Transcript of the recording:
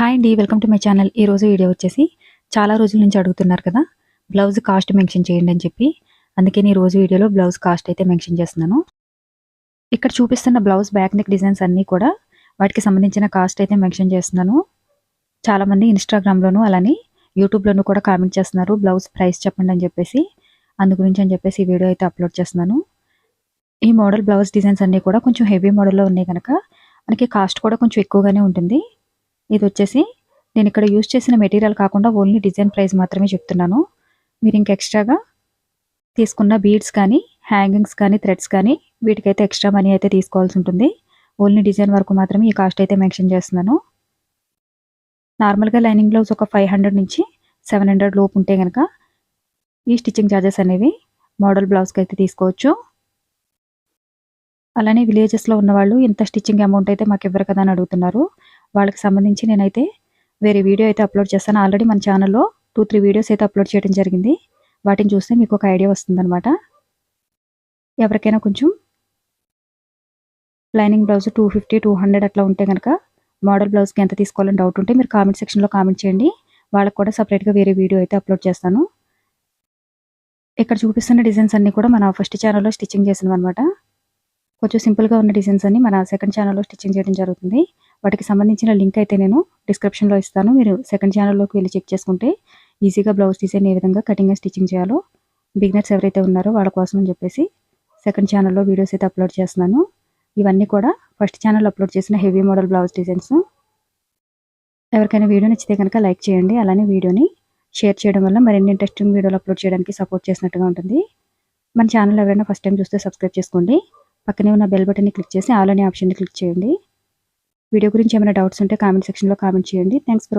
Hi అండి, welcome to my channel. ఈరోజు video వచ్చేసి చాలా రోజుల నుంచి అడుగుతున్నారు కదా, బ్లౌజ్ కాస్ట్ మెన్షన్ చేయండి అని చెప్పి. అందుకే ఈ రోజు వీడియోలో బ్లౌజ్ కాస్ట్ అయితే మెన్షన్ చేస్తున్నాను. ఇక్కడ చూపిస్తున్న బ్లౌజ్ బ్యాక్ నెక్ డిజైన్స్ అన్నీ కూడా వాటికి సంబంధించిన కాస్ట్ అయితే మెన్షన్ చేస్తున్నాను. చాలామంది ఇన్స్టాగ్రామ్లోను అలానే యూట్యూబ్లోను కూడా కామెంట్ చేస్తున్నారు బ్లౌజ్ ప్రైస్ చెప్పండి అని చెప్పేసి. అందు గురించి అని చెప్పేసి ఈ వీడియో అయితే అప్లోడ్ చేస్తున్నాను. ఈ మోడల్ బ్లౌజ్ డిజైన్స్ అన్నీ కూడా కొంచెం హెవీ మోడల్లో ఉన్నాయి కనుక మనకి కాస్ట్ కూడా కొంచెం ఎక్కువగానే ఉంటుంది. ఇది వచ్చేసి నేను ఇక్కడ యూజ్ చేసిన మెటీరియల్ కాకుండా ఓన్లీ డిజైన్ ప్రైస్ మాత్రమే చెప్తున్నాను. మీరు ఇంకా ఎక్స్ట్రాగా తీసుకున్న బీడ్స్ కానీ హ్యాంగింగ్స్ కానీ థ్రెడ్స్ కానీ వీటికైతే ఎక్స్ట్రా మనీ అయితే తీసుకోవాల్సి ఉంటుంది. ఓన్లీ డిజైన్ వరకు మాత్రమే ఈ కాస్ట్ అయితే మెన్షన్ చేస్తున్నాను. నార్మల్గా లైనింగ్ బ్లౌజ్ ఒక 500 నుంచి 700 లోపు ఉంటే కనుక ఈ స్టిచ్చింగ్ ఛార్జెస్ అనేవి మోడల్ బ్లౌజ్కి అయితే తీసుకోవచ్చు. అలానే విలేజెస్లో ఉన్నవాళ్ళు ఇంత స్టిచ్చింగ్ అమౌంట్ అయితే మాకు ఇవ్వరు కదా అని అడుగుతున్నారు. వాళ్ళకి సంబంధించి నేనైతే వేరే వీడియో అయితే అప్లోడ్ చేస్తాను. ఆల్రెడీ మన ఛానల్లో 2-3 వీడియోస్ అయితే అప్లోడ్ చేయడం జరిగింది. వాటిని చూస్తే మీకు ఒక ఐడియా వస్తుందన్నమాట. ఎవరికైనా కొంచెం లైనింగ్ బ్లౌజ్ 250-200 అట్లా ఉంటే కనుక మోడల్ బ్లౌజ్కి ఎంత తీసుకోవాలని డౌట్ ఉంటే మీరు కామెంట్ సెక్షన్లో కామెంట్ చేయండి. వాళ్ళకి కూడా సపరేట్గా వేరే వీడియో అయితే అప్లోడ్ చేస్తాను. ఇక్కడ చూపిస్తున్న డిజైన్స్ అన్నీ కూడా మన ఫస్ట్ ఛానల్లో స్టిచ్చింగ్ చేసినవి అనమాట. కొంచెం సింపుల్గా ఉన్న డిజైన్స్ అన్ని మన సెకండ్ ఛానల్లో స్టిచ్చింగ్ చేయడం జరుగుతుంది. వాటికి సంబంధించిన లింక్ అయితే నేను డిస్క్రిప్షన్లో ఇస్తాను. మీరు సెకండ్ ఛానల్లోకి వెళ్ళి చెక్ చేసుకుంటే ఈజీగా బ్లౌజ్ డిజైన్ ఏ విధంగా కటింగ్ అండ్ స్టిచ్చింగ్ చేయాలో బిగినర్స్ ఎవరైతే ఉన్నారో వాళ్ళ కోసం అని చెప్పేసి సెకండ్ ఛానల్లో వీడియోస్ అయితే అప్లోడ్ చేస్తున్నాను. ఇవన్నీ కూడా ఫస్ట్ ఛానల్ అప్లోడ్ చేసిన హెవీ మోడల్ బ్లౌజ్ డిజైన్స్. ఎవరికైనా వీడియో నచ్చితే కనుక లైక్ చేయండి. అలానే వీడియోని షేర్ చేయడం వల్ల మరిన్ని ఇంట్రెస్టింగ్ వీడియోలు అప్లోడ్ చేయడానికి సపోర్ట్ చేసినట్టుగా ఉంటుంది. మన ఛానల్ ఎవరైనా ఫస్ట్ టైం చూస్తే సబ్స్క్రైబ్ చేసుకోండి. పక్కనే ఉన్న బెల్ బటన్ని క్లిక్ చేసి ఆల్ అనే ఆప్షన్ని క్లిక్ చేయండి. వీడియో గురించి ఏమైనా డౌట్స్ ఉంటే కామెంట్ సెక్షన్లో కామెంట్ చేయండి. Thanks for